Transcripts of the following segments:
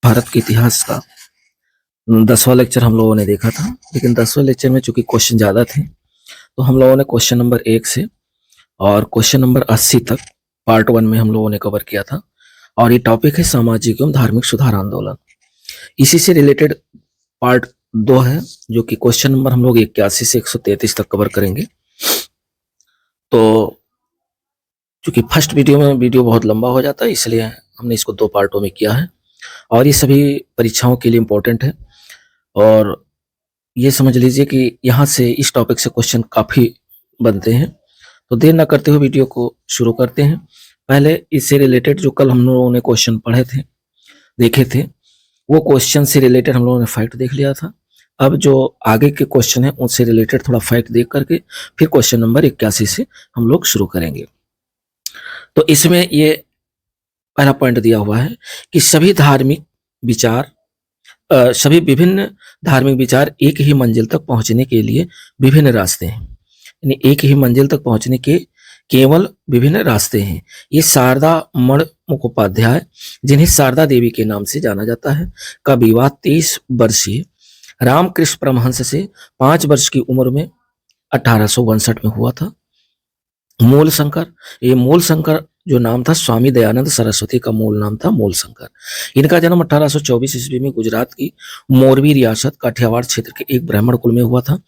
भारत के इतिहास का 10वां लेक्चर हम लोगों ने देखा था, लेकिन 10वें लेक्चर में चूंकि क्वेश्चन ज़्यादा थे तो हम लोगों ने क्वेश्चन नंबर 1 से और क्वेश्चन नंबर 80 तक पार्ट 1 में हम लोगों ने कवर किया था। और ये टॉपिक है सामाजिक एवं धार्मिक सुधार आंदोलन। इसी से रिलेटेड पार्ट 2 है, जो कि क्वेश्चन नंबर हम लोग 81 से 133 तक कवर करेंगे। तो चूंकि फर्स्ट वीडियो बहुत लंबा हो जाता है, इसलिए हमने इसको 2 पार्टों में किया है और ये सभी परीक्षाओं के लिए इम्पोर्टेंट है। और ये समझ लीजिए कि यहाँ से इस टॉपिक से क्वेश्चन काफ़ी बनते हैं। तो देर ना करते हुए वीडियो को शुरू करते हैं। पहले इससे रिलेटेड जो कल हम लोगों ने क्वेश्चन देखे थे, वो क्वेश्चन से रिलेटेड हम लोगों ने फैक्ट देख लिया था। अब जो आगे के क्वेश्चन है उनसे रिलेटेड थोड़ा फैक्ट देख करके फिर क्वेश्चन नंबर 81 से हम लोग शुरू करेंगे। तो इसमें ये पहला पॉइंट दिया हुआ है कि सभी विभिन्न धार्मिक विचार एक ही मंजिल तक पहुंचने के लिए विभिन्न रास्ते हैं। यानी एक ही मंजिल तक पहुंचने के केवल विभिन्न रास्ते हैं। ये शारदा मण मुखोपाध्याय, जिन्हें शारदा देवी के नाम से जाना जाता है, का विवाह 23 वर्षीय रामकृष्ण परमहंस से 5 वर्ष की उम्र में 1859 में हुआ था। मूल शंकर जो नाम था, स्वामी दयानंद सरस्वती का मूल नाम था मूल शंकर। इनका जन्म 1824 ईस्वी में गुजरात की मोरबी रियासत काठियावाड़ क्षेत्र के एक ब्राह्मण कुल में हुआ था।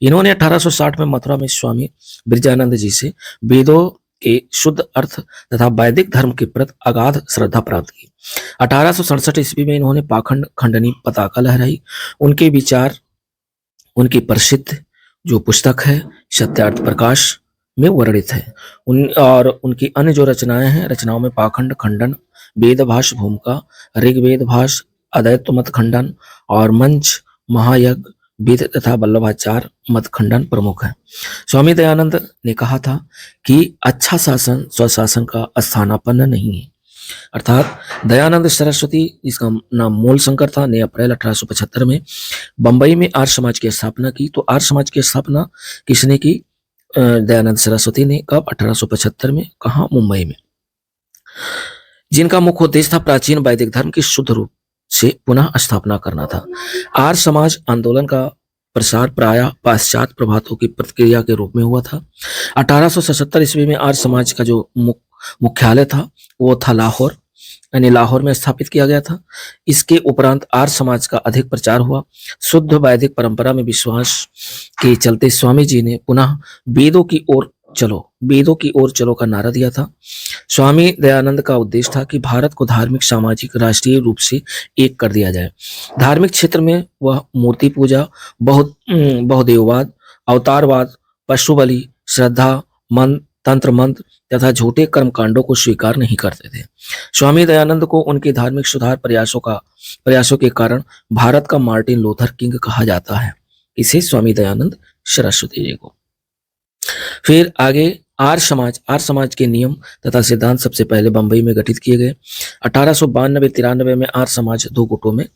इन्होंने 1860 में मथुरा में स्वामी ब्रजानंद जी से वेदों के शुद्ध अर्थ तथा वैदिक धर्म के प्रति अगाध श्रद्धा प्राप्त की। 1867 ईस्वी में इन्होंने पाखंड खंडनी पताका लहराई। उनके विचार उनकी प्रसिद्ध जो पुस्तक है सत्यार्थ प्रकाश में वर्णित है। उनकी अन्य जो रचनाओं में पाखंड खंडन, वेदभाष भूमिका, ऋग्वेद भाष, अद्वैत मत खंडन और मंच, महायज्ञ, वेद तथा वल्लभाचार मत खंडन प्रमुख है। स्वामी दयानंद ने कहा था कि अच्छा शासन स्वशासन का स्थानापन्न नहीं है। अर्थात दयानंद सरस्वती, जिसका नाम मूल शंकर था, ने अप्रैल 1875 में बंबई में आर्य समाज की स्थापना की। तो आर्य समाज की स्थापना किसने की? दयानंद सरस्वती ने। कब? 1875 में। कहा? मुंबई में। जिनका मुख्य उद्देश्य था प्राचीन वैदिक धर्म की शुद्ध रूप से पुनः स्थापना करना था। आर्य समाज आंदोलन का प्रसार प्रायः पाश्चात्य प्रभावों की प्रतिक्रिया के रूप में हुआ था। 1877 ईस्वी में आर्य समाज का जो मुख्यालय था वो था लाहौर, यानी लाहौर में स्थापित किया गया था। इसके उपरांत आर्य समाज का अधिक प्रचार हुआ। शुद्ध वैदिक परंपरा में विश्वास के चलते स्वामी जी ने पुनः वेदों की ओर चलो का नारा दिया था। स्वामी दयानंद का उद्देश्य था कि भारत को धार्मिक, सामाजिक, राष्ट्रीय रूप से एक कर दिया जाए। धार्मिक क्षेत्र में वह मूर्ति पूजा, बहुदेववाद, अवतारवाद, पशु बलि, श्रद्धा, तंत्र मंत्र तथा झूठे कर्म कांडों को स्वीकार नहीं करते थे। स्वामी दयानंद को उनके धार्मिक सुधार प्रयासों के कारण भारत का मार्टिन लूथर किंग कहा जाता है। इसे स्वामी दयानंद सरस्वती जी को। फिर आगे आर्य समाज के नियम तथा सिद्धांत सबसे पहले बंबई में गठित किए गए। 1892-93 में आर्य समाज 2 गुटों में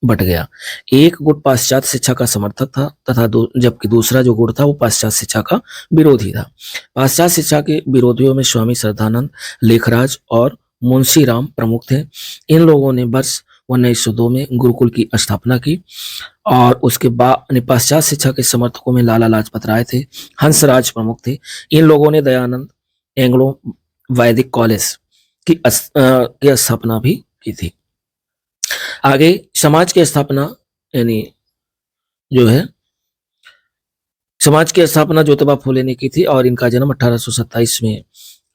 बट गया। एक गुट पाश्चात्य शिक्षा का समर्थक था तथा जबकि दूसरा जो गुट था वो पाश्चात्य शिक्षा का विरोधी था। पाश्चात्य शिक्षा के विरोधियों में स्वामी श्रद्धानंद, लेखराज और मुंशी राम प्रमुख थे। इन लोगों ने वर्ष 1902 में गुरुकुल की स्थापना की और उसके बाद पाश्चात्य शिक्षा के समर्थकों में लाला लाजपत राय थे, हंसराज प्रमुख थे। इन लोगों ने दयानंद एंग्लो वैदिक कॉलेज की स्थापना भी की थी। आगे समाज की स्थापना ज्योतिबा फूले ने की थी और इनका जन्म 1827 में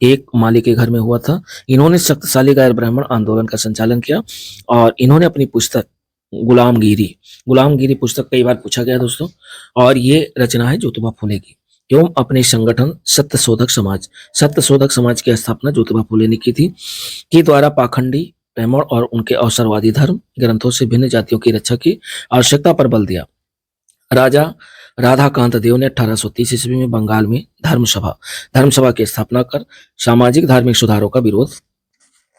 एक माली के घर में हुआ था। इन्होंने शक्तिशाली गैर ब्राह्मण आंदोलन का संचालन किया और इन्होंने अपनी पुस्तक गुलामगिरी पुस्तक कई बार पूछा गया दोस्तों, और ये रचना है ज्योतिबा फूले की। एवं अपने संगठन सत्यशोधक समाज की स्थापना ज्योतिबा फूले ने की थी, के द्वारा पाखंडी ब्राह्मण और उनके अवसरवादी धर्म ग्रंथों से भिन्न जातियों की रक्षा की आवश्यकता पर बल दिया। राजा राधाकांत देव ने 1830 ईस्वी में बंगाल में धर्मसभा की स्थापना कर सामाजिक धार्मिक सुधारों का विरोध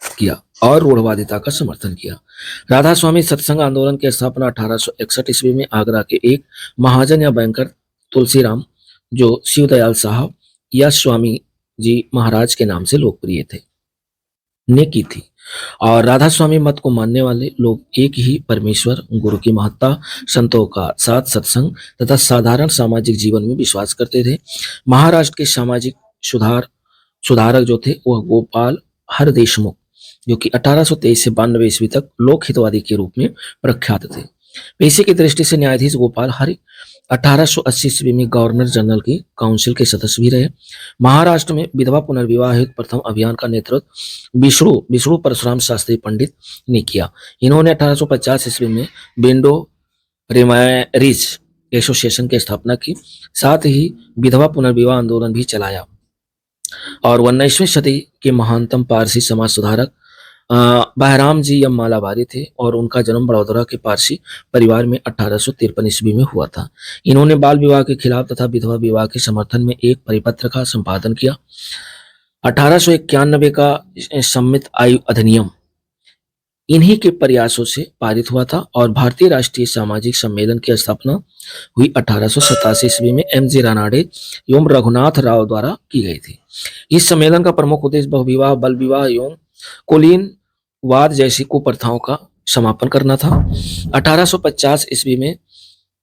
किया और रूढ़वादिता का समर्थन किया। राधा स्वामी सत्संग आंदोलन की स्थापना 1861 ईस्वी में आगरा के एक महाजन या बैंकर तुलसीराम, जो शिवदयाल साहब या स्वामी जी महाराज के नाम से लोकप्रिय थे, ने की थी। और राधा स्वामी मत को मानने वाले लोग एक ही परमेश्वर, गुरु की महत्ता, संतों का साथ, सत्संग तथा साधारण सामाजिक जीवन में विश्वास करते थे। महाराष्ट्र के सामाजिक सुधारक जो थे वह गोपाल हर देशमुख, जो कि 1823 से 92 ईस्वी तक लोक हितवादी के रूप में प्रख्यात थे। पेशे की दृष्टि से न्यायाधीश गोपाल हरि 1880 ईस्वी में गवर्नर जनरल की काउंसिल के सदस्य भी रहे। महाराष्ट्र में विधवा पुनर्विवाह हेतु प्रथम अभियान का नेतृत्व विष्णु विष्णु परशुराम शास्त्री पंडित ने किया। इन्होंने 1850 ईस्वी में बेंडो रेमारिज एसोसिएशन की स्थापना की, साथ ही विधवा पुनर्विवाह आंदोलन भी चलाया। और 19वीं सदी के महानतम पारसी समाज सुधारक बहराम जी यम मालाबारी थे और उनका जन्म बड़ौदरा के पारसी परिवार में 1853 ईस्वी में हुआ था। इन्होंने बाल विवाह के खिलाफ तथा विधवा विवाह के समर्थन में एक परिपत्र का संपादन किया। 1891 का सम्मित आयु अधिनियम इन्हीं के प्रयासों से पारित हुआ था और भारतीय राष्ट्रीय सामाजिक सम्मेलन की स्थापना हुई 1887 ईस्वी में M.G. रानाडे एवं रघुनाथ राव द्वारा की गई थी। इस सम्मेलन का प्रमुख उद्देश्य बहुविवाह, बल विवाह एवं कुलीनवाद जैसी कुप्रथाओं का समापन करना था। 1850 ईस्वी में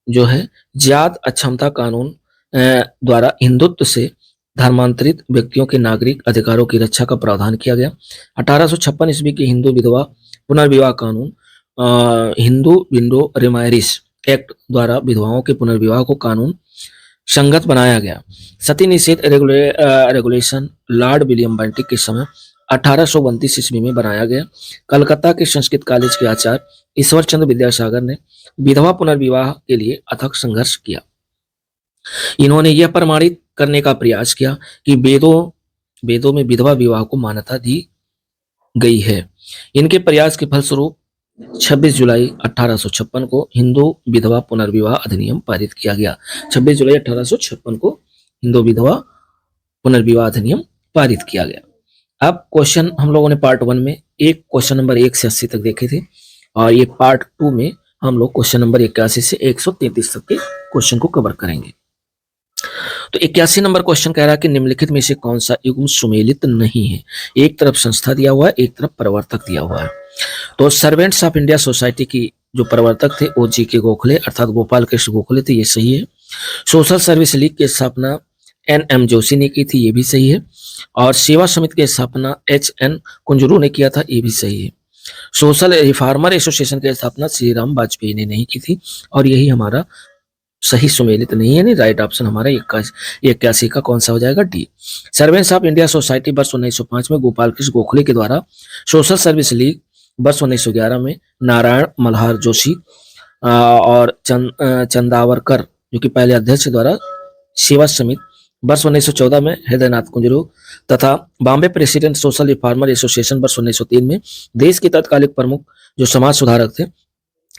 जो है जात अक्षमता कानून द्वारा हिंदुत्व से धर्मांतरित व्यक्तियों के नागरिक अधिकारों की रक्षा का प्रावधान किया गया। 1856 ईस्वी के हिंदू विधवा पुनर्विवाह कानून हिंदू विंडो रेमारिस एक्ट द्वारा विधवाओं के पुनर्विवाह को कानून संगत बनाया गया। सती निषेध रेगुलेशन लॉर्ड विलियम बेंटिक के समय 1829 ईस्वी में बनाया गया। कलकत्ता के संस्कृत कॉलेज के आचार्य ईश्वर चंद्र विद्यासागर ने विधवा पुनर्विवाह के लिए अथक संघर्ष किया। इन्होंने यह प्रमाणित करने का प्रयास किया कि वेदों में विधवा विवाह को मान्यता दी गई है। इनके प्रयास के फलस्वरूप 26 जुलाई 1856 को हिंदू विधवा पुनर्विवाह अधिनियम पारित किया गया। 26 जुलाई 1856 को हिंदू विधवा पुनर्विवाह अधिनियम पारित किया गया। अब क्वेश्चन हम लोगों ने पार्ट 1 में एक क्वेश्चन नंबर 1 से 80 तक देखे थे और ये पार्ट 2 में हम लोग क्वेश्चन नंबर 81 से 133 तक के क्वेश्चन को कवर करेंगे। तो 81 नंबर क्वेश्चन कह रहा है कि निम्नलिखित में से कौन सा युग्म सुमेलित नहीं है। एक तरफ संस्था दिया हुआ है, एक तरफ प्रवर्तक दिया हुआ है। तो सर्वेंट्स ऑफ इंडिया सोसाइटी की जो प्रवर्तक थे वो जी के गोखले अर्थात गोपाल कृष्ण गोखले थे, ये सही है। सोशल सर्विस लीग की स्थापना NM जोशी ने की थी, ये भी सही है। और सेवा समिति की स्थापना HN कुंजरू ने किया था, ये भी सही है। सोशल रिफॉर्मर एसोसिएशन की स्थापना श्री राम वाजपेयी ने नहीं की थी और यही हमारा सही सुमेलित नहीं है। नहीं, राइट ऑप्शन हमारा 81 का कौन सा हो जाएगा, D. Servants of India society वर्ष 1905 में गोपाल कृष्ण गोखले के द्वारा, सोशल सर्विस लीग वर्ष 1911 में नारायण मल्हार जोशी और चंदावरकर जो कि पहले अध्यक्ष द्वारा, सेवा समिति वर्ष 1914 में हृदयनाथ कुंजरू तथा Bombay president social reformer association वर्ष 1903 में देश के तत्कालिक प्रमुख जो समाज सुधारक थे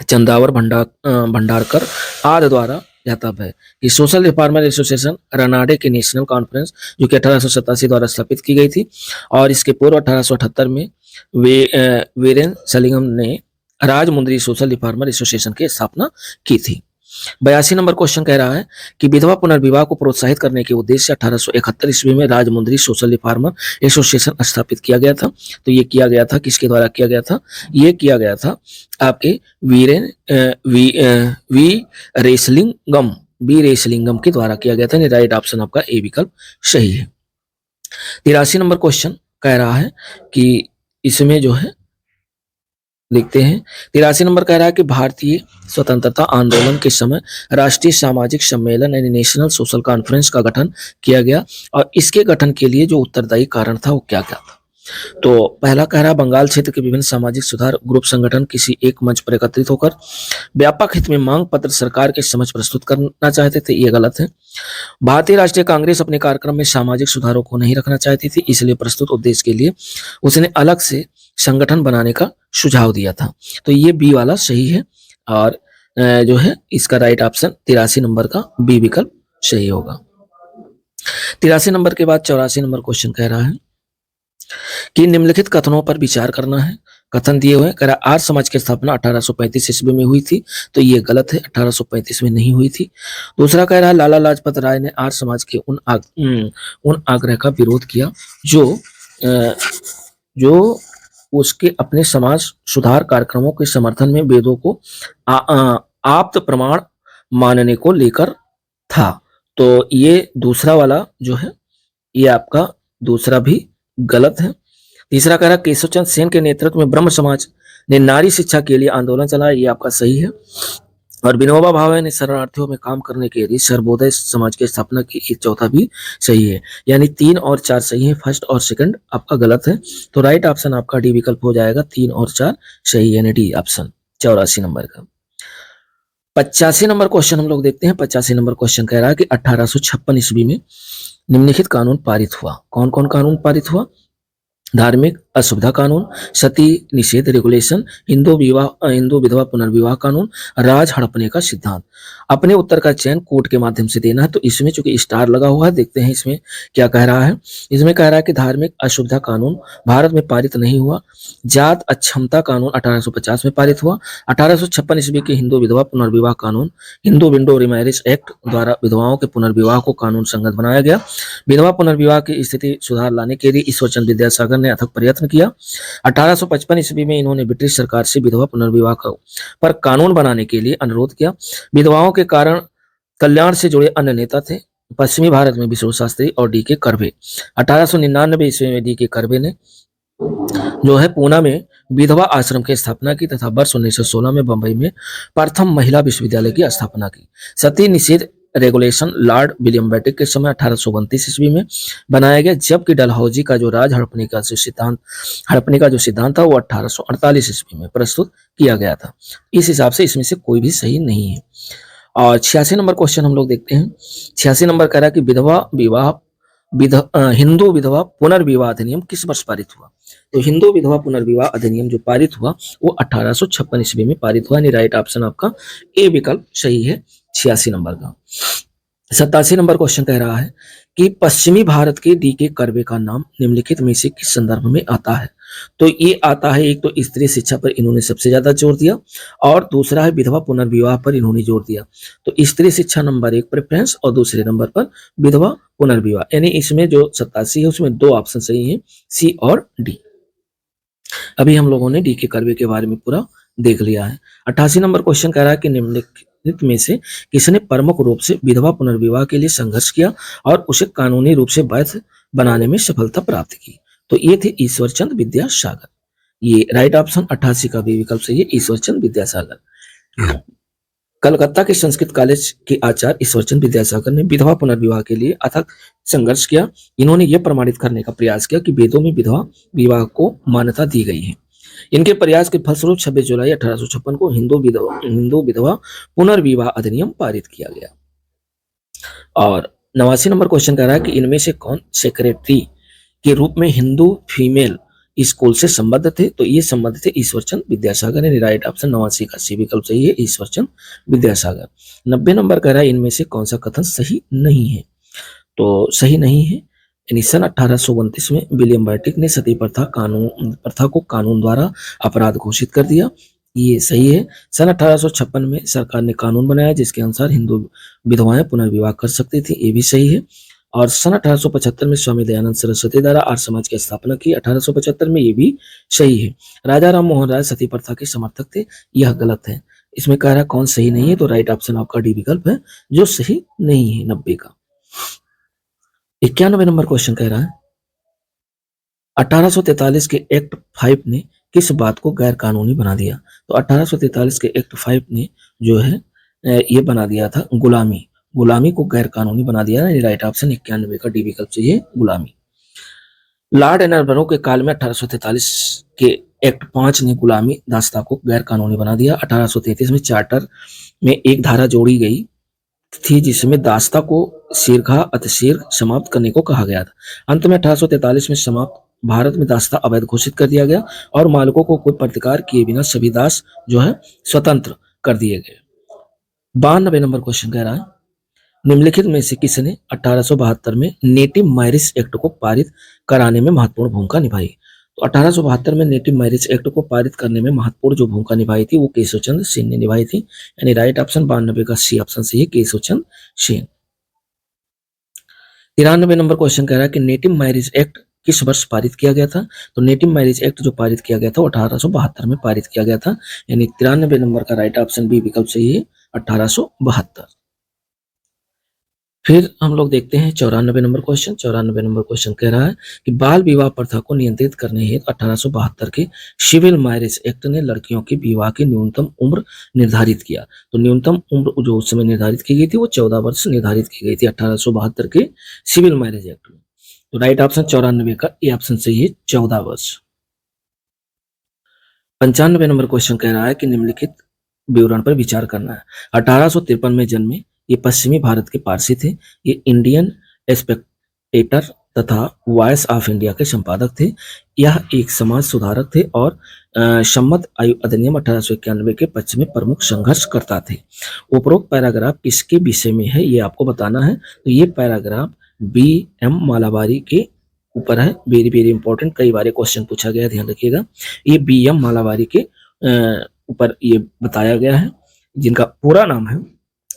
चंदावर भंडारकर आदि द्वारा ज्ञातव्य है कि सोशल रिफॉर्मर एसोसिएशन रनाडे की नेशनल कॉन्फ्रेंस जो कि 1887 द्वारा स्थापित की गई थी और इसके पूर्व 1878 में वीरेन सलिंगम ने राजमुंद्री सोशल रिफॉर्मर एसोसिएशन की स्थापना की थी। 82 नंबर क्वेश्चन कह रहा है कि विधवा पुनर्विवाह को प्रोत्साहित करने के उद्देश्य से 1871 ईस्वी में राजमुंद्री सोशल रिफॉर्मर एसोसिएशन स्थापित किया गया था। तो ये किया गया था किसके द्वारा किया गया था, ये किया गया था आपके वी रेसलिंगम के द्वारा किया गया था। राइट ऑप्शन आपका ए विकल्प सही है। 83 नंबर क्वेश्चन कह रहा है कि इसमें जो है देखते हैं 83 नंबर कह रहा है कि भारतीय स्वतंत्रता आंदोलन के समय राष्ट्रीय सामाजिक सम्मेलन यानी नेशनल सोशल कॉन्फ्रेंस का गठन किया गया और इसके गठन के लिए जो उत्तरदायी कारण था वो क्या क्या था। तो पहला कह रहा है बंगाल क्षेत्र के विभिन्न सामाजिक सुधार ग्रुप संगठन किसी एक मंच पर एकत्रित होकर व्यापक हित में मांग पत्र सरकार के समक्ष प्रस्तुत करना चाहते थे, ये गलत है। भारतीय राष्ट्रीय कांग्रेस अपने कार्यक्रम में सामाजिक सुधारों को नहीं रखना चाहती थी, इसलिए प्रस्तुत उद्देश्य के लिए उसने अलग से संगठन बनाने का सुझाव दिया था। तो ये बी वाला सही है और जो है इसका राइट ऑप्शन 83 नंबर का बी विकल्प सही होगा। 83 नंबर के बाद 84 नंबर क्वेश्चन कह रहा है कि निम्नलिखित कथनों पर विचार करना है। कथन दिए हुए कह रहा आर्य समाज की स्थापना 1835 ईस्वी में हुई थी, तो ये गलत है, 1835 में नहीं हुई थी। दूसरा कह रहा है लाला लाजपत राय ने आर्य समाज के उन आग्रह का विरोध किया जो उसके अपने समाज सुधार कार्यक्रमों के समर्थन में वेदों को आप्त प्रमाण मानने को लेकर था। तो ये दूसरा वाला जो है ये आपका दूसरा भी गलत है। तीसरा कह रहा केशवचंद्र सेन के नेतृत्व में ब्रह्म समाज ने नारी शिक्षा के लिए आंदोलन चलाया, ये आपका सही है। और विनोबा भावे ने शरणार्थियों में काम करने के लिए सर्वोदय समाज की स्थापना की, ये चौथा भी सही है। यानी 3 और 4 सही है, फर्स्ट और सेकंड आपका गलत है। तो राइट ऑप्शन आपका डी विकल्प हो जाएगा, 3 और 4 सही, यानी डी ऑप्शन 84 नंबर का। 85 नंबर क्वेश्चन हम लोग देखते हैं। 85 नंबर क्वेश्चन कह रहा है कि 1856 ईस्वी में निम्नलिखित कानून पारित हुआ। कौन कौन कानून पारित हुआ? धार्मिक असुविधा कानून, सती निषेध रेगुलेशन, हिंदू विधवा पुनर्विवाह कानून, राज हड़पने का सिद्धांत। अपने उत्तर का चयन कोड के माध्यम से देना है। तो इसमें चूंकि स्टार लगा हुआ है, देखते हैं इसमें क्या कह रहा है। इसमें कह रहा है कि धार्मिक असुविधा कानून भारत में पारित नहीं हुआ। जात अक्षमता कानून 1850 में पारित हुआ। 1856 ईस्वी के हिंदू विधवा पुनर्विवाह कानून, हिंदू विंडो रिमैरिज एक्ट द्वारा विधवाओं के पुनर्विवाह को कानून संगत बनाया गया। विधवा पुनर्विवाह की स्थिति सुधार लाने के लिए ईश्वरचंद्र विद्यासागर ने अथक प्रयत्न किया। 1855 ईस्वी में इन्होंने ब्रिटिश सरकार से विधवा पुनर्विवाह पर कानून बनाने के लिए अनुरोध किया। विधवाओं के कारण कल्याण से जुड़े अन्य नेता थे पश्चिमी भारत में विश्व शास्त्री और डी के कर्वे। 1899 ईस्वी में डी के कर्वे ने जो है पूना में विधवा आश्रम की स्थापना की तथा वर्ष 1916 में बंबई में प्रथम महिला विश्वविद्यालय की स्थापना की। सती निषेध रेगुलेशन लॉर्ड विलियम बेटिक के समय 1829 ईस्वी में बनाया गया, जबकि डलहौजी का जो राज हड़पने का जो सिद्धांत था वो 1848 ईस्वी में प्रस्तुत किया गया था। इस हिसाब से इसमें से कोई भी सही नहीं है। और 86 नंबर क्वेश्चन हम लोग देखते हैं। 86 नंबर कह रहा है कि हिंदू विधवा पुनर्विवाह अधिनियम किस वर्ष पारित हुआ? तो हिंदू विधवा पुनर्विवाह अधिनियम जो पारित हुआ वो 1856 ईस्वी में पारित हुआ। राइट ऑप्शन आपका ए विकल्प सही है 86 नंबर का। 87 नंबर क्वेश्चन कह रहा है कि पश्चिमी भारत के डी के कर्वे का नाम निम्नलिखित में से किस संदर्भ में आता है? तो ये आता है, एक तो स्त्री शिक्षा पर इन्होंने सबसे ज्यादा जोर दिया और दूसरा है विधवा पुनर्विवाह पर इन्होंने जोर दिया। तो स्त्री शिक्षा नंबर 1 प्रेफरेंस और दूसरे नंबर पर विधवा पुनर्विवाह, यानी इसमें जो 87 है उसमें 2 ऑप्शन सही है, सी और डी। अभी हम लोगों ने डी के कर्वे के बारे में पूरा देख लिया है। 88 नंबर क्वेश्चन कह रहा है कि निम्नलिखित में से किसने प्रमुख रूप से विधवा पुनर्विवाह के लिए संघर्ष किया और उसे कानूनी रूप से वैध बनाने में सफलता प्राप्त की? तो ये थे ईश्वरचंद्र विद्यासागर। ये राइट ऑप्शन 88 का भी विकल्प सही है, ईश्वरचंद्र विद्यासागर। कलकत्ता के संस्कृत कॉलेज के आचार्य ईश्वरचंद्र विद्यासागर ने विधवा पुनर्विवाह के लिए अथक संघर्ष किया। इन्होंने यह प्रमाणित करने का प्रयास किया कि वेदों में विधवा विवाह को मान्यता दी गई है। इनके प्रयास के फलस्वरूप 26 जुलाई 1856 को हिंदू विधवा पुनर्विवाह अधिनियम पारित किया गया। और 89 नंबर क्वेश्चन कह रहा है कि इनमें से कौन सेक्रेटरी के रूप में हिंदू फीमेल स्कूल से संबद्ध थे? तो ये संबद्ध थे ईश्वरचंद्र विद्यासागर ने। राइट ऑप्शन 89 का सी विकल्प सही है, ईश्वरचंद्र विद्यासागर। 90 नंबर कह रहा है इनमें से कौन सा कथन सही नहीं है? तो सही नहीं है, यानी सन 1829 में विलियम बेटिक ने सती प्रथा को कानून द्वारा अपराध घोषित कर दिया, ये सही है। सन 1856 में सरकार ने कानून बनाया जिसके अनुसार हिंदू विधवाएं पुनर्विवाह कर सकती थी, ये भी सही है। और सन 1875 में स्वामी दयानंद सरस्वती द्वारा आर्य समाज की स्थापना की 1875 में, ये भी सही है। राजा राम मोहन राय सती प्रथा के समर्थक थे, यह गलत है। इसमें कह रहा है कौन सही नहीं है? तो राइट ऑप्शन आपका डी विकल्प है जो सही नहीं है 90 का। 91 नंबर क्वेश्चन कह रहा है 1843 के एक्ट 5 ने किस बात को गैर कानूनी बना दिया? तो 1843 के एक्ट 5 ने जो है ये बना दिया था गुलामी को गैर कानूनी बना दिया। राइट ऑप्शन 91 का डी विकल्प चाहिए, गुलामी। लॉर्ड एनरबरो के काल में 1843 के एक्ट 5 ने गुलामी दास्ता को गैर कानूनी बना दिया। 1833 में चार्टर में एक धारा जोड़ी गई थी जिसमें दास्ता को शीर्घा अतिशीर्घ समाप्त करने को कहा गया था। अंत में 1843 में समाप्त भारत में दास्ता अवैध घोषित कर दिया गया और मालिकों को कोई प्रतिकार किए बिना सभी दास जो है स्वतंत्र कर दिए गए। 92 नंबर क्वेश्चन कह रहा है निम्नलिखित में से किसने 1872 में नेटिव मैरिज एक्ट को पारित कराने में महत्वपूर्ण भूमिका निभाई? तो 1872 में नेटिव मैरिज एक्ट को पारित करने में महत्वपूर्ण जो भूमिका निभाई थी वो केशवचंद्र सेन ने निभाई थी, यानी राइट ऑप्शन 92 का सी ऑप्शन सही है, केशवचंद्र सेन। 93 नंबर क्वेश्चन कह रहा है कि नेटिव मैरिज एक्ट किस वर्ष पारित किया गया था? तो नेटिव मैरिज एक्ट जो पारित किया गया था वो 1872 में पारित किया गया था, यानी 93 नंबर का राइट ऑप्शन बी विकल्प सही है, 1872। फिर हम लोग देखते हैं 94 नंबर क्वेश्चन। 94 नंबर क्वेश्चन कह रहा है कि बाल विवाह प्रथा को नियंत्रित करने हेतु 1872 के सिविल मैरिज एक्ट ने लड़कियों की विवाह की न्यूनतम उम्र निर्धारित किया। तो न्यूनतम उम्र जो उस समय निर्धारित की गई थी वो 14 वर्ष निर्धारित की गई थी 1872 के सिविल मैरिज एक्ट में। तो राइट ऑप्शन 94 का ए ऑप्शन सही है, 14 वर्ष। 95 नंबर क्वेश्चन कह रहा है कि निम्नलिखित विवरण पर विचार करना है। 1853 में जन्मे, ये पश्चिमी भारत के पारसी थे। ये इंडियन स्पेक्टेटर तथा वॉइस ऑफ इंडिया के संपादक थे। यह एक समाज सुधारक थे और सम्मत आयु अधिनियम 1891 के पक्ष में प्रमुख संघर्षकर्ता थे। उपरोक्त पैराग्राफ किसके विषय में है ये आपको बताना है। तो ये पैराग्राफ बी.एम. मालाबारी के ऊपर है। वेरी वेरी इंपॉर्टेंट, कई बार क्वेश्चन पूछा गया, ध्यान रखिएगा। ये बी.एम. मालाबारी के ऊपर ये बताया गया है, जिनका पूरा नाम है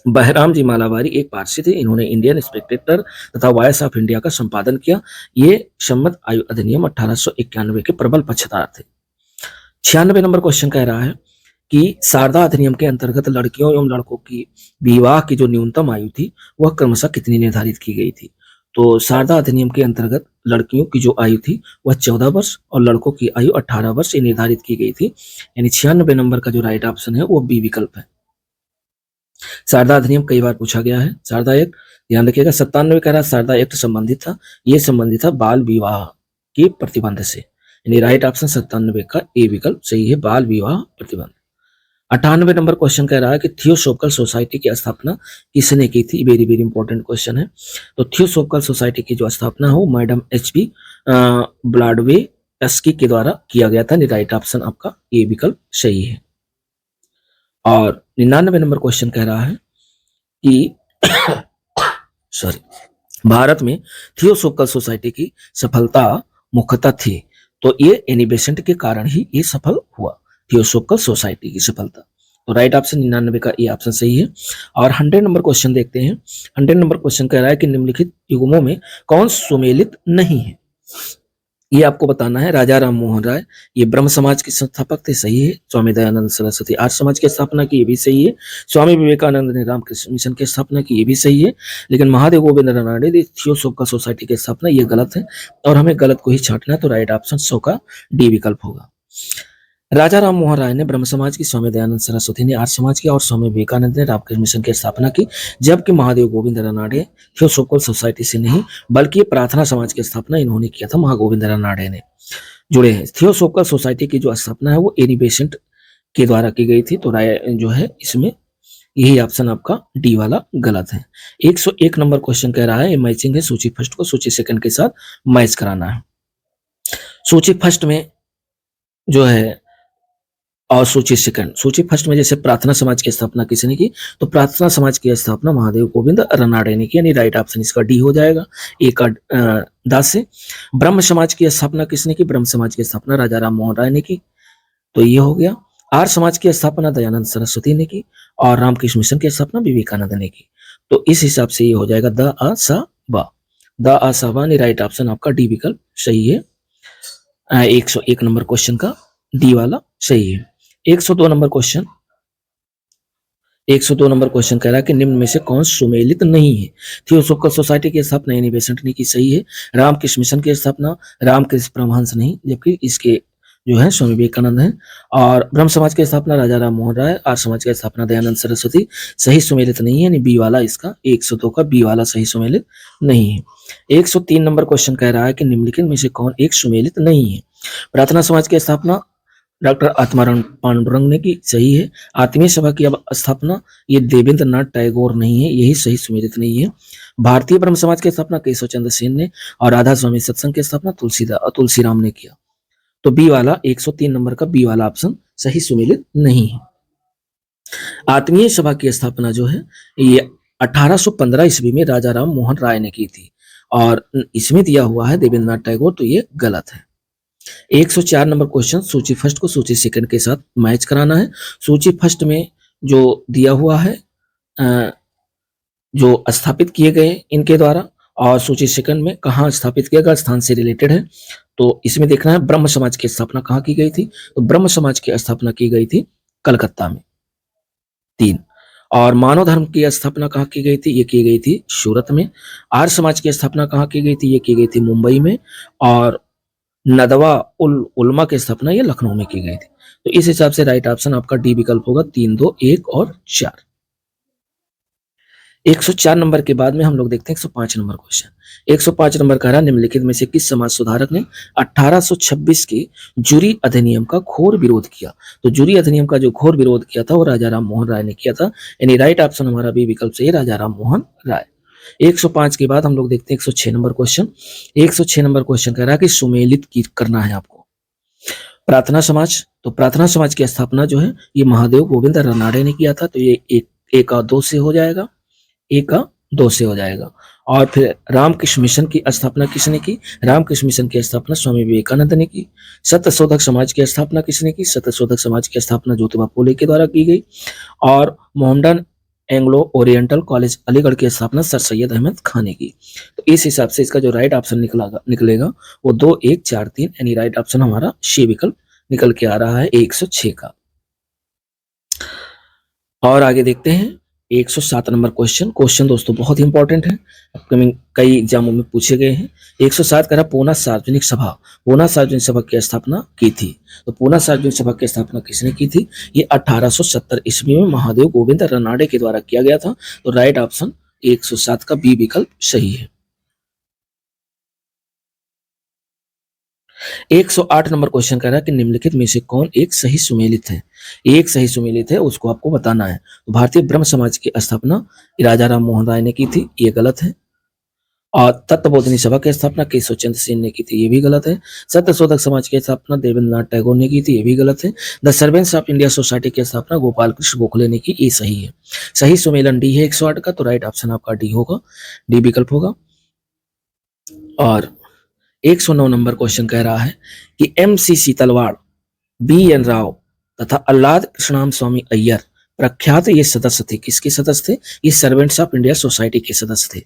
बहराम जी मालाबारी। एक पारसी थे, इन्होंने इंडियन स्पेक्टेटर तथा वॉइस ऑफ इंडिया का संपादन किया। ये सम्मत आयु अधिनियम 1891 के प्रबल पक्षधर थे। 96 नंबर क्वेश्चन कह रहा है कि शारदा अधिनियम के अंतर्गत लड़कियों एवं लड़कों की विवाह की जो न्यूनतम आयु थी वह क्रमशः कितनी निर्धारित की गई थी? तो शारदा अधिनियम के अंतर्गत लड़कियों की जो आयु थी वह 14 वर्ष और लड़कों की आयु 18 वर्ष निर्धारित की गई थी, यानी 96 नंबर का जो राइट ऑप्शन है वो बी विकल्प है। शारदा अधिनियम कई बार पूछा गया है। शारदा एक्ट ध्यान रखिएगा। 97 कह रहा है शारदा एक्ट संबंधित था, ये संबंधित था बाल विवाह के प्रतिबंध से, यानी राइट ऑप्शन 97 का ए विकल्प सही है, बाल विवाह प्रतिबंध। 98 नंबर क्वेश्चन कह रहा है कि थियोसोफिकल सोसाइटी की स्थापना किसने की थी? वेरी वेरी इंपॉर्टेंट क्वेश्चन है। तो थियोसोफिकल सोसाइटी की जो स्थापना हो मैडम एच.पी. ब्लैडवेस्की के द्वारा किया गया था, राइट ऑप्शन आपका ए विकल्प सही है। और 99 नंबर क्वेश्चन कह रहा है कि सॉरी, भारत में थियोसोफिकल सोसाइटी की सफलता मुख्यतः थी, तो ये एनी बेसेंट के कारण ही ये सफल हुआ, थियोसोफिकल सोसाइटी की सफलता। तो राइट ऑप्शन 99 का ये ऑप्शन सही है। और 100 नंबर क्वेश्चन देखते हैं। 100 नंबर क्वेश्चन कह रहा है कि निम्नलिखित युग्मों में कौन सुमेलित नहीं है? ये आपको बताना है। राजा राम मोहन राय ये ब्रह्म समाज के संस्थापक थे, सही है। स्वामी दयानंद सरस्वती आर्य समाज की स्थापना की, ये भी सही है। स्वामी विवेकानंद ने रामकृष्ण मिशन की स्थापना की, ये भी सही है। लेकिन महादेव गोविंद रानड़े ने थियोसोफिकल सोसाइटी की स्थापना, ये गलत है और हमें गलत को ही छांटना है। तो राइट ऑप्शन 100 का डी विकल्प होगा। राजा राम मोहन राय ने ब्रह्म समाज की, स्वामी दयानंद सरस्वती ने आर्य समाज की और स्वामी विवेकानंद ने रामकृष्ण मिशन की स्थापना की, जबकि महादेव गोविंद रानड़े थियोसोफिकल सोसाइटी से नहीं बल्कि प्रार्थना समाज की स्थापना इन्होंने किया था, महागोविंद रानड़े ने जुड़े हैं। थियोसोफिकल सोसाइटी की जो स्थापना है वो एनी बेसेंट के द्वारा की गई थी, तो राय जो है इसमें यही ऑप्शन आपका डी वाला गलत है। 101 नंबर क्वेश्चन कह रहा है, ये मैचिंग है, सूची फर्स्ट को सूची सेकंड के साथ मैच कराना है। सूची फर्स्ट में जो है और सूची सेकंड, सूची फर्स्ट में जैसे प्रार्थना समाज की स्थापना किसने की? तो प्रार्थना समाज की स्थापना महादेव गोविंद रानड़े ने की, यानी राइट ऑप्शन इसका डी हो जाएगा, ए का दास से। ब्रह्म समाज की स्थापना किसने की? ब्रह्म समाज की स्थापना राजा राम मोहन राय ने की, तो ये हो गया। आर्य समाज की स्थापना दयानंद सरस्वती ने की और रामकृष्ण मिशन की स्थापना विवेकानंद ने की, तो इस हिसाब से ये हो जाएगा द आ सा बा, द आ सा बा, राइट ऑप्शन आपका डी विकल्प सही है। 101 नंबर क्वेश्चन का डी वाला सही है। 102 नंबर क्वेश्चन, 102 नंबर क्वेश्चन कह रहा है कि निम्न में से कौन सुमेलित नहीं है? थियोसोफिकल सोसाइटी की स्थापना एनी बेसेंट ने की, सही है। रामकृष्ण मिशन की स्थापना रामकृष्ण परमहंस नहीं, जबकि इसके जो है स्वामी विवेकानंद है। और ब्रह्म समाज की स्थापना राजा राम मोहन राय, आर्य समाज की स्थापना दयानंद सरस्वती, सही सुमेलित नहीं है, यानी बी वाला इसका 102 का बी वाला सही सुमेलित नहीं है। 103 नंबर क्वेश्चन कह रहा है कि निम्नलिखित में से कौन एक सुमेलित नहीं है? प्रार्थना समाज की स्थापना डॉक्टर आत्माराम पांडुरंग ने की, सही है। आत्मीय सभा की स्थापना ये देवेंद्र नाथ टैगोर नहीं है, यही सही सुमेलित नहीं है। भारतीय ब्रह्म समाज की स्थापना केशव चंद्र सेन ने और राधा स्वामी सत्संग की स्थापना तुलसीराम ने किया, तो बी वाला 103 नंबर का बी वाला ऑप्शन सही सुमेलित नहीं है। आत्मीय सभा की स्थापना जो है ये 1815 ईस्वी में राजा राम मोहन राय ने की थी और इसमें दिया हुआ है देवेंद्र नाथ टैगोर, तो ये गलत है। 104 नंबर क्वेश्चन, सूची फर्स्ट को सूची सेकंड के साथ मैच कराना है। सूची फर्स्ट में जो दिया हुआ है जो स्थापित किए गए इनके द्वारा, और सूची सेकंड में कहाँ स्थापित किया गया, स्थान से रिलेटेड है। तो इसमें देखना है ब्रह्म समाज की स्थापना कहाँ की गई थी, तो ब्रह्म समाज की स्थापना की गई थी कलकत्ता में। 3 और मानव धर्म की स्थापना कहाँ की गई थी, ये की गई थी सूरत में। आर्य समाज की स्थापना कहाँ की गई थी, ये की गई थी मुंबई में। और नदवा उल उलमा की स्थापना ये लखनऊ में की गई थी। तो इस हिसाब से राइट ऑप्शन आपका डी विकल्प होगा, 3, 2, 1 और 4। 104 नंबर के बाद में हम लोग देखते हैं 105 नंबर क्वेश्चन। 105 नंबर कह रहा निम्नलिखित में से किस समाज सुधारक ने 1826 के जूरी अधिनियम का घोर विरोध किया। तो जूरी अधिनियम का जो घोर विरोध किया था वो राजा राम मोहन राय ने किया था, यानी राइट ऑप्शन हमारा बी विकल्प से राजा राम मोहन राय। 105 के बाद हम लोग देखते हैं 106 नंबर क्वेश्चन। 106 नंबर क्वेश्चन कह रहा है कि सुमेलित की करना है आपको। प्रार्थना समाज, तो प्रार्थना समाज की स्थापना जो है ये महादेव गोविंद रानड़े ने किया था, तो ये एक और 2 से हो जाएगा, 1 का 2 से हो जाएगा। और फिर रामकृष्ण मिशन की स्थापना किसने की, रामकृष्ण मिशन की स्थापना स्वामी विवेकानंद ने की। सत्यशोधक समाज की स्थापना किसने की, सत्यशोधक समाज की स्थापना ज्योतिबा फूले के द्वारा की गई। और Mohammedan Anglo oriental college Aligarh की स्थापना सर सैयद अहमद खान ने की। तो इस हिसाब से इसका जो राइट ऑप्शन निकलेगा वो 2, 1, 4, 3, यानी राइट ऑप्शन हमारा सी विकल्प निकल के आ रहा है 106 का। और आगे देखते हैं 107 नंबर क्वेश्चन दोस्तों बहुत ही इंपॉर्टेंट है, अपकमिंग कई एग्जामों में पूछे गए हैं। 107 कह रहा पूना सार्वजनिक सभा की स्थापना की थी। तो पूना सार्वजनिक सभा की स्थापना किसने की थी, ये 1870 ईस्वी में महादेव गोविंद रानड़े के द्वारा किया गया था। तो राइट ऑप्शन 107 का बी विकल्प सही है। 108 नंबर क्वेश्चन कह रहा है कि निम्नलिखित में से कौन एक सही सुमेलित है, एक सही सुमेलित है उसको आपको बताना है। तो भारतीय ब्रह्म समाज की स्थापना राजा राम मोहन राय ने की थी, ये गलत है। और तत्वबोधिनी सभा की स्थापना केशव चंद्र सेन ने की थी, ये भी गलत है। सत्यशोधक समाज की स्थापना देवेंद्रनाथ टैगोर ने की थी, ये भी गलत है। The servants of India society की स्थापना गोपाल कृष्ण गोखले ने की, ये सही है। सही सुमेलन डी है 108 का, तो राइट ऑप्शन आपका डी होगा, डी विकल्प होगा। और 109 नंबर क्वेश्चन कह रहा है कि MC तलवाड़, BN राव तथा अल्लाद कृष्णाम स्वामी अय्यर प्रख्यात ये सदस्य थे, किसके सदस्य थे, ये सर्वेंट्स ऑफ इंडिया सोसाइटी के सदस्य थे।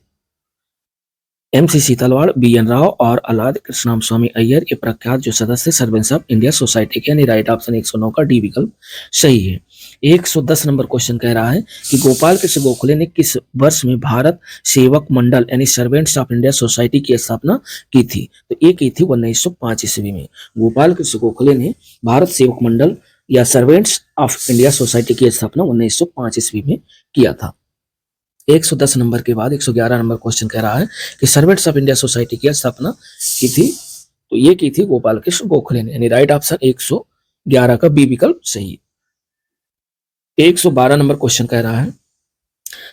MC तलवाड़, BN राव और अल्लाद कृष्णाम स्वामी अय्यर ये प्रख्यात जो सदस्य सर्वेंट्स ऑफ इंडिया सोसाइटी के, यानी राइट ऑप्शन 109 का डी विकल्प सही है। 110 नंबर क्वेश्चन कह रहा है कि गोपाल कृष्ण गोखले ने किस वर्ष में भारत सेवक मंडल यानी सर्वेंट्स ऑफ इंडिया सोसाइटी की स्थापना की थी। तो ये की थी 1905 ईस्वी में। गोपाल कृष्ण गोखले ने भारत सेवक मंडल या सर्वेंट्स ऑफ इंडिया सोसाइटी की स्थापना 1905 ईस्वी में किया था। 110 नंबर के बाद 111 नंबर क्वेश्चन कह रहा है कि सर्वेंट्स ऑफ इंडिया सोसाइटी की स्थापना की थी, तो ये की थी गोपाल कृष्ण गोखले ने, यानी राइट ऑप्शन 111 का बी विकल्प सही। 112 नंबर क्वेश्चन कह रहा है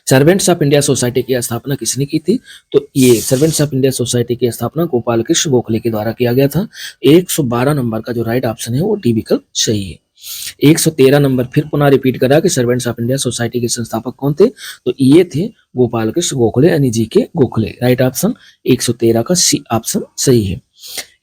सर्वेंट्स ऑफ इंडिया सोसाइटी की स्थापना किसने की थी। तो ये सर्वेंट्स ऑफ इंडिया सोसाइटी की स्थापना गोपाल कृष्ण गोखले के द्वारा किया गया था। 112 नंबर का जो राइट ऑप्शन है वो डी विकल्प सही है। 113 नंबर फिर पुनः रिपीट करा कि सर्वेंट्स ऑफ इंडिया सोसाइटी के संस्थापक कौन थे, तो ये थे गोपाल कृष्ण गोखले यानी GK गोखले। राइट ऑप्शन 113 का सी ऑप्शन सही है।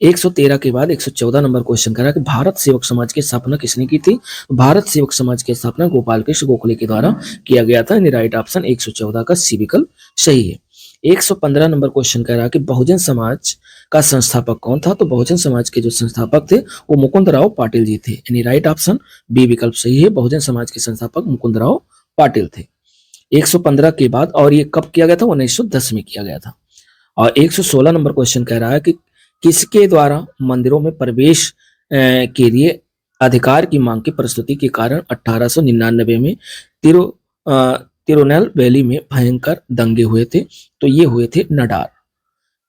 113 के बाद 114 नंबर क्वेश्चन करा कि भारत सेवक समाज की स्थापना किसने की थी। भारत सेवक समाज की स्थापना गोपाल कृष्ण गोखले के द्वारा किया गया था, यानी राइट ऑप्शन 114 का सी विकल्प सही है। 115 नंबर क्वेश्चन कह रहा कि बहुजन समाज का संस्थापक कौन था। तो बहुजन समाज के जो संस्थापक थे वो मुकुंदराव पाटिल जी थे, यानी राइट ऑप्शन बी विकल्प सही है। बहुजन समाज के संस्थापक मुकुंदराव पाटिल थे। 115 के बाद, और ये कब किया गया था, 1910 में किया गया था। और 116 नंबर क्वेश्चन कह रहा है कि किसके द्वारा मंदिरों में प्रवेश के लिए अधिकार की मांग की प्रस्तुति के कारण 1899 में तिरुनेलवेली में भयंकर दंगे हुए थे। तो ये हुए थे नडार,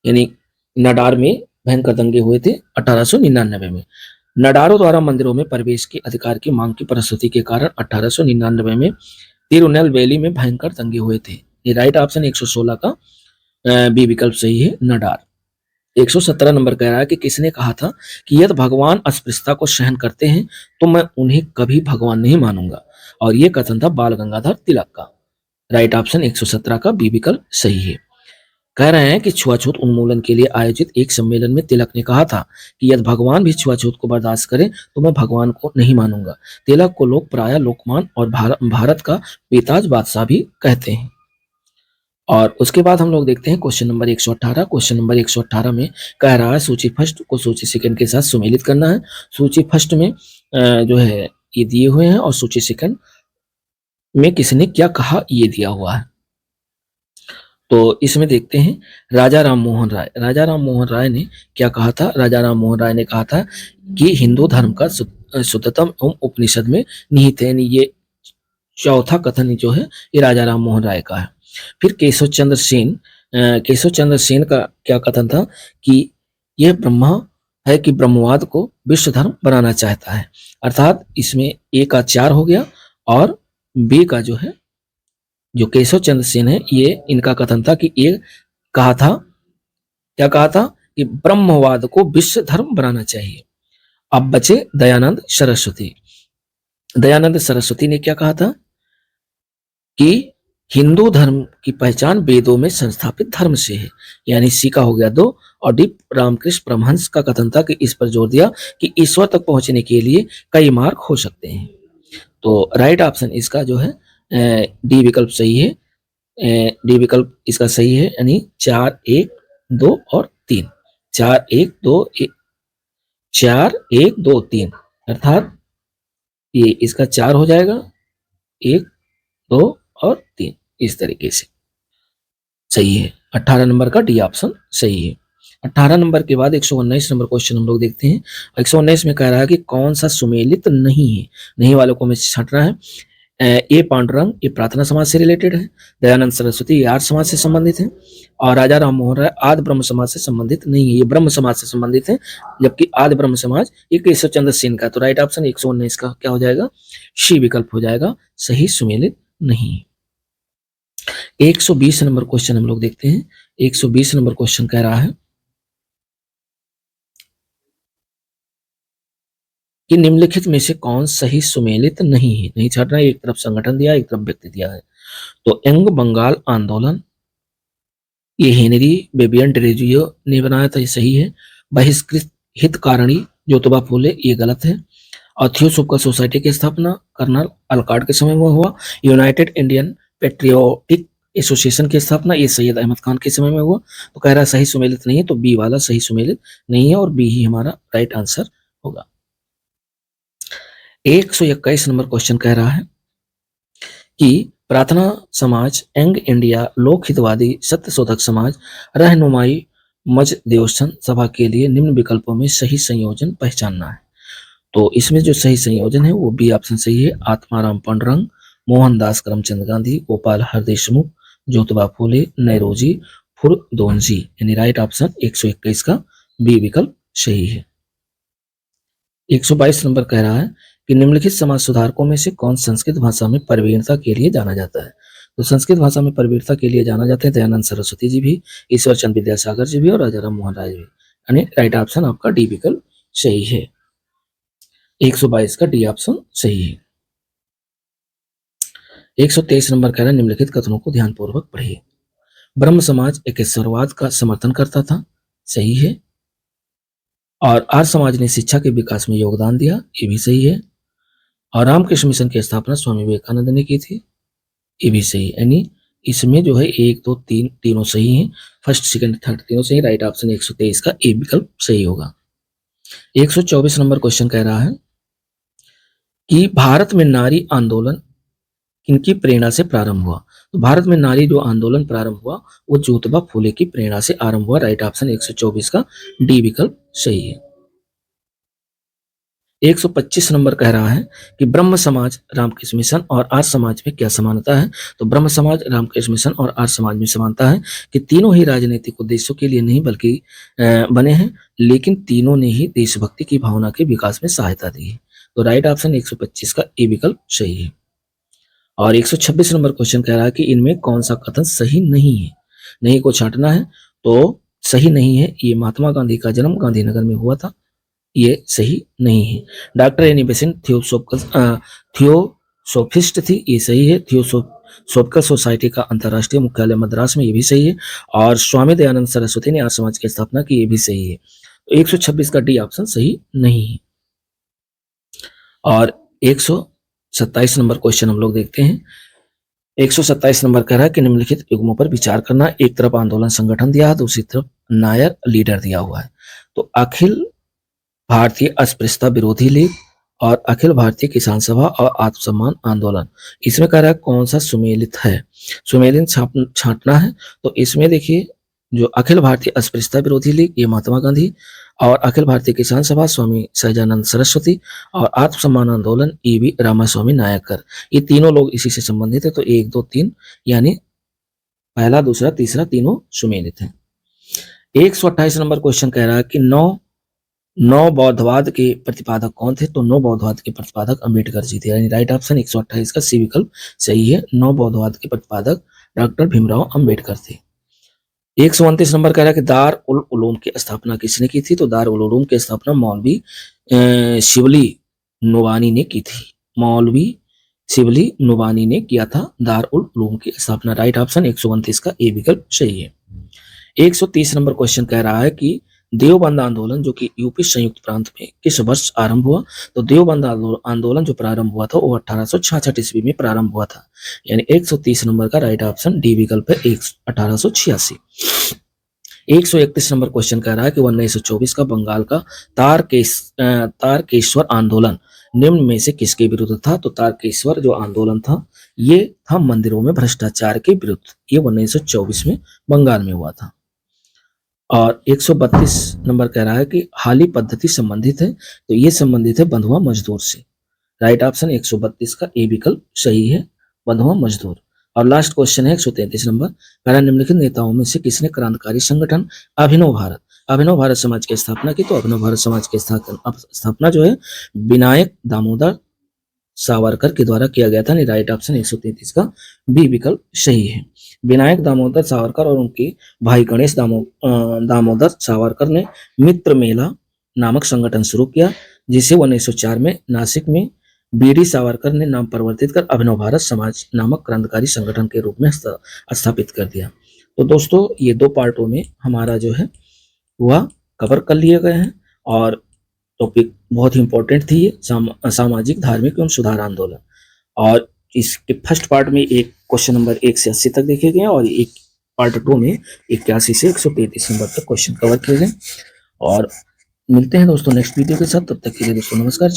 यानी नडार में भयंकर दंगे हुए थे 1899 में। नडारों द्वारा मंदिरों में प्रवेश के अधिकार की मांग की प्रस्तुति के कारण 1899 में तिरुनेलवेली में भयंकर दंगे हुए थे। ये राइट ऑप्शन 116 का बी विकल्प सही है, नडार। 117 नंबर कह रहा है कि किसने कहा था कि यदि भगवान अस्पृश्यता को सहन करते हैं तो मैं उन्हें कभी भगवान नहीं मानूंगा, और यह कथन था बाल गंगाधर तिलक का। राइट ऑप्शन 117 का बी विकल्प सही है। कह रहे हैं कि छुआछूत उन्मूलन के लिए आयोजित एक सम्मेलन में तिलक ने कहा था कि यदि भगवान भी छुआछूत को बर्दाश्त करें तो मैं भगवान को नहीं मानूंगा। तिलक को लोग प्रायः लोकमान और भारत का बेताज बादशाह भी कहते हैं। और उसके बाद हम लोग देखते हैं क्वेश्चन नंबर 118। क्वेश्चन नंबर 118 में कह रहा है सूची फर्स्ट को सूची सेकंड के साथ सुमेलित करना है। सूची फर्स्ट में जो है ये दिए हुए हैं और सूची सेकंड में किसने क्या कहा ये दिया हुआ है। तो इसमें देखते हैं राजा राम मोहन राय। राजा राम मोहन राय ने क्या कहा था? राजा राम मोहन राय ने कहा था कि हिंदू धर्म का शुद्धतम एवं उपनिषद में निहित है। ये चौथा कथन जो है ये राजा राम मोहन राय का है। फिर केशव चंद्र सेन का क्या कथन था कि यह ब्रह्मा है कि ब्रह्मवाद को विश्व धर्म बनाना चाहता है। अर्थात इसमें ए का 4 हो गया और बी का जो है जो केशव चंद्र सेन है ये इनका कथन था कि ये कहा था, क्या कहा था कि ब्रह्मवाद को विश्व धर्म बनाना चाहिए। अब बचे दयानंद सरस्वती। दयानंद सरस्वती ने क्या कहा था कि हिंदू धर्म की पहचान वेदों में संस्थापित धर्म से है, यानी सी का हो गया 2। और डी रामकृष्ण परमहंस का कथन था कि इस पर जोर दिया कि ईश्वर तक पहुंचने के लिए कई मार्ग हो सकते हैं। तो राइट ऑप्शन इसका जो है डी विकल्प सही है। डी विकल्प इसका सही है, यानी 4, 1, 2 और 3। 4, 1, 2, 4, 1, 2, 3 अर्थात ये इसका 4 हो जाएगा, 1, 2 और 3 इस तरीके से सही है। 18 नंबर का डी ऑप्शन सही है। 18 नंबर के बाद 119 नंबर क्वेश्चन हम लोग देखते हैं। 119 में कह रहा है कि कौन सा सुमेलित नहीं है। नहीं वालों को हमें छांटना है। ए पांडुरंग ये प्रार्थना समाज से रिलेटेड है। दयानंद सरस्वती ये आर्य समाज से संबंधित है। और राजा राम मोहन राय आदि ब्रह्म समाज से संबंधित नहीं है, ये ब्रह्म समाज से संबंधित है। जबकि आदि ब्रह्म समाज ये केशव चंद्र सेन का। तो राइट ऑप्शन 119 का क्या हो जाएगा? शी विकल्प हो जाएगा, सही सुमेलित नहीं। 120 नंबर क्वेश्चन हम लोग देखते हैं। 120 नंबर क्वेश्चन कह रहा है कि निम्नलिखित में से कौन सही सुमेलित नहीं है। नहीं छाटना, एक तरफ संगठन दिया, एक तरफ व्यक्ति दिया है। तो यंग बंगाल आंदोलन ये हेनरी बेबियन डिरेजियो ने बनाया था, ये सही है। बहिष्कृत हितकारिणी ज्योतिबा फूले ये गलत है। और थियोसोफिकल सोसाइटी की स्थापना कर्नल अलकार्ड के समय में हुआ। यूनाइटेड इंडियन पेट्रियोटिक एसोसिएशन की स्थापना ये सैयद अहमद खान के समय में हुआ। तो कह रहा है सही सुमेलित नहीं है, तो बी वाला सही सुमेलित नहीं है और बी ही हमारा राइट आंसर होगा। 121 नंबर क्वेश्चन कह रहा है कि प्रार्थना समाज, यंग इंडिया, लोक हितवादी, सत्य शोधक समाज, रहनुमाई मज देवस्थान सभा के लिए निम्न विकल्पों में सही संयोजन पहचानना है। तो इसमें जो सही संयोजन है वो बी ऑप्शन सही है। आत्माराम पांडुरंग, मोहनदास करमचंद गांधी, गोपाल हरदेशमुख, ज्योतिबा फूले, नैरोजी फुरदोंजी, यानी राइट ऑप्शन 121 का बी विकल्प सही है। 122 नंबर कह रहा है कि निम्नलिखित समाज सुधारकों में से कौन संस्कृत भाषा में प्रवीणता के लिए जाना जाता है। तो संस्कृत भाषा में प्रवीणता के लिए जाना जाते हैं दयानंद सरस्वती जी भी, ईश्वर चंद विद्यासागर जी भी और राजा राम मोहन राय भी, यानी राइट ऑप्शन आपका डी विकल्प सही है। 122 का डी ऑप्शन सही है। 123 नंबर कह रहा है निम्नलिखित कथनों को ध्यानपूर्वक पढ़िए। ब्रह्म समाज एकेश्वरवाद का समर्थन करता था, सही है। और आर्य समाज ने शिक्षा के विकास में योगदान दिया, ये भी सही है। और रामकृष्ण मिशन की स्थापना स्वामी विवेकानंद ने की थी, ये भी सही है। यानी इसमें जो है 1, 2, 3 तीनों सही हैं। फर्स्ट, सेकंड, थर्ड तीनों सही। राइट ऑप्शन 123 का ए विकल्प सही होगा। 124 नंबर क्वेश्चन कह रहा है कि भारत में नारी आंदोलन किनकी प्रेरणा से प्रारंभ हुआ। तो भारत में नारी जो आंदोलन प्रारंभ हुआ वो ज्योतिबा फूले की प्रेरणा से आरंभ हुआ। राइट ऑप्शन 124 का डी विकल्प सही है। 125 नंबर कह रहा है कि ब्रह्म समाज, रामकृष्ण मिशन और आर्य समाज में क्या समानता है। तो ब्रह्म समाज, रामकृष्ण मिशन और आर्य समाज में समानता है कि तीनों ही राजनीतिक उद्देश्यों के लिए नहीं बल्कि बने हैं, लेकिन तीनों ने ही देशभक्ति की भावना के विकास में सहायता दी है। तो राइट ऑप्शन 125 का ए विकल्प सही है। और 126 नंबर क्वेश्चन कह रहा है कि इनमें कौन सा कथन सही नहीं है। नहीं को छांटना है। तो सही नहीं है ये महात्मा गांधी का जन्म गांधीनगर में हुआ था, ये सही नहीं है। डॉक्टर एनी बेसेंट थियोसोफिस्ट थी, ये सही है। थियोसोफिकल सोसाइटी का अंतर्राष्ट्रीय मुख्यालय मद्रास में, ये भी सही है। और स्वामी दयानंद सरस्वती ने आर्य समाज की स्थापना की, ये भी सही है। तो 126 का डी ऑप्शन सही नहीं है। और 127 नंबर क्वेश्चन हम लोग देखते हैं 127 नंबर कह रहा है कि निम्नलिखित युग्मों पर विचार करना। एक तरफ आंदोलन संगठन दिया है, दूसरी तरफ नायक लीडर दिया हुआ है। तो अखिल भारतीय अस्पृश्यता विरोधी लीग और अखिल भारतीय किसान सभा और आत्मसम्मान आंदोलन, इसमें कह रहा है कौन सा सुमेलित है, सुमेलित छांटना है। तो इसमें देखिए जो अखिल भारतीय अस्पृश्यता विरोधी लीग ये महात्मा गांधी, और अखिल भारतीय किसान सभा स्वामी सहजानंद सरस्वती, और आत्मसम्मान आंदोलन ईवी रामास्वामी नायकर, ये तीनों लोग इसी से संबंधित है। तो 1 2 3 यानी पहला दूसरा तीसरा तीनों सुमेलित हैं। 128 नंबर क्वेश्चन कह रहा है कि नौ बौद्धवाद के प्रतिपादक कौन थे। तो नौ बौद्धवाद के प्रतिपादक अंबेडकर जी थे, यानी राइट ऑप्शन 128 का सी विकल्प सही है। नौ बौद्धवाद के प्रतिपादक डॉक्टर भीमराव अंबेडकर थे। 129 नंबर कह रहा है कि दार उल उलूम की स्थापना किसने की थी। तो दार उल उलूम की स्थापना मौलवी शिवली नुवानी ने की थी। मौलवी शिवली नुवानी ने किया था दार उल उलूम की स्थापना। राइट ऑप्शन 129 का ए विकल्प सही है। 130 नंबर क्वेश्चन कह रहा है कि देवबंद आंदोलन जो कि यूपी संयुक्त प्रांत में किस वर्ष आरंभ हुआ। तो देवबंद आंदोलन जो प्रारंभ हुआ था वो 1866 ईस्वी में प्रारंभ हुआ था, यानी 130 नंबर का राइट ऑप्शन डी विकल्प है 1886। 131 नंबर क्वेश्चन कह रहा है कि 1924 का बंगाल का तारकेश्वर आंदोलन निम्न में से किसके विरुद्ध था। तो तारकेश्वर जो आंदोलन था ये था मंदिरों में भ्रष्टाचार के विरुद्ध, ये 1924 में बंगाल में हुआ था। और 132 नंबर कह रहा है कि हाली पद्धति संबंधित है। तो ये संबंधित है बंधुआ मजदूर से। राइट ऑप्शन 132 का ए विकल्प सही है, बंधुआ मजदूर। और लास्ट क्वेश्चन है 133 नंबर, कह निम्नलिखित नेताओं में से किसने क्रांतिकारी संगठन अभिनव भारत समाज की स्थापना की। तो अभिनव भारत समाज की स्थापना जो है विनायक दामोदर सावरकर के द्वारा किया गया था। राइट ऑप्शन 133 का बी विकल्प सही है। विनायक दामोदर सावरकर और उनके भाई गणेश दामोदर सावरकर ने मित्र मेला नामक संगठन शुरू किया, जिसे 1904 में नासिक में बीडी सावरकर ने नाम परिवर्तित कर अभिनव भारत समाज नामक क्रांतिकारी संगठन के रूप में स्थापित कर दिया। तो दोस्तों ये 2 पार्टों में हमारा जो है वह कवर कर लिए गए हैं, और टॉपिक बहुत ही इंपॉर्टेंट थी ये सामाजिक धार्मिक एवं सुधार आंदोलन। और इसके फर्स्ट पार्ट में एक क्वेश्चन नंबर 1 से 80 तक देखे गए, और एक पार्ट 2 में 81 से 133 नंबर तक क्वेश्चन कवर किए गए। और मिलते हैं दोस्तों नेक्स्ट वीडियो के साथ, तब तक के लिए दोस्तों नमस्कार।